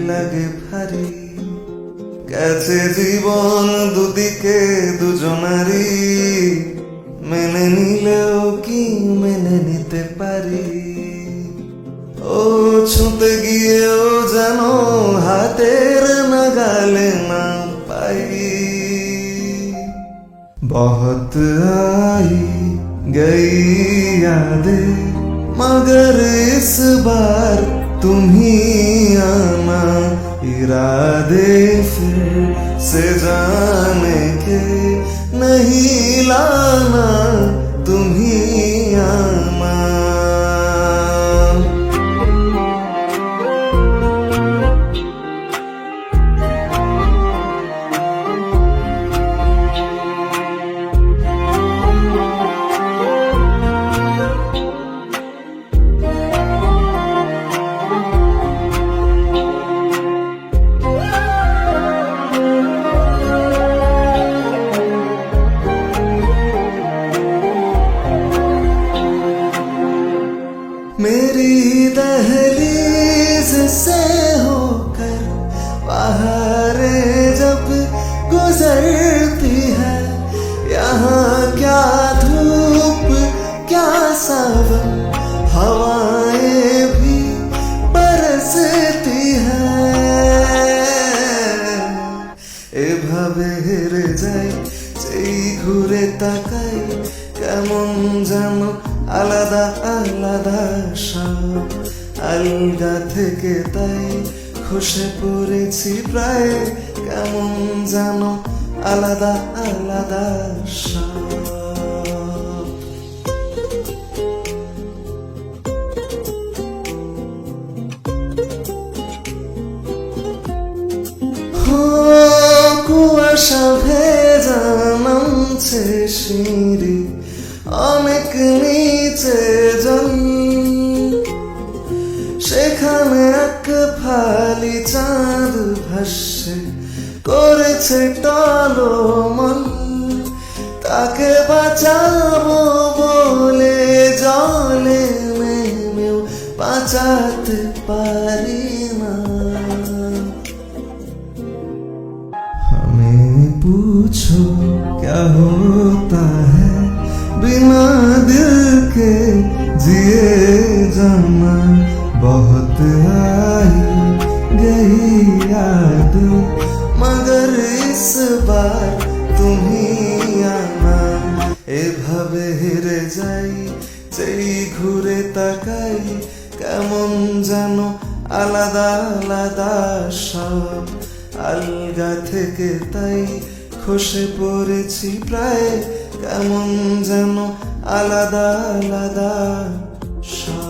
লাগে ভারী। গেছে জীবন দুদিকে দুজনারই, মেনে নিলেও কি মেনে নিতে পারি? ও ছুঁতে গিয়েও যেন হাতের নাগালে না পাই। बहुत आई गई यादें मगर इस बार तुम ही आना, इरादे फिर से जाने के नहीं लाना, तुम ही आना। मेरी दहलीज से होकर बाहरें जब गुजरती है, यहाँ क्या धूप क्या सावन, हवाएं भी बरसती है। এভাবে হেরে যাই সেই ঘুরে তাকাই, কেমন যেন আলাদা আলাদা সব আলগা থেকে তাই খসে পড়েছি প্রায়, কেমন যেন আলাদা আলাদা সব। কুয়াশা ভেজা নামছে সিঁড়ি অনেক নিচে জল, সেখানে এক ফালি চাঁদ ভাসছে করেছে টলমল, তাকে বাঁচাবো বলে জলে নেমেও বাঁচাতে পারি না। हमें पूछो क्या होता है बिना दिल के जिए जाना, बहुत आई गई याद मगर इस बार तुम ही आना। এভাবে হেরে যাই যেই ঘুরে তাকাই, কেমন যেন আলাদা আলাদা সব আলগা থেকে তাই খসে পড়েছি প্রায়, কেমন যেন আলাদা আলাদা সব।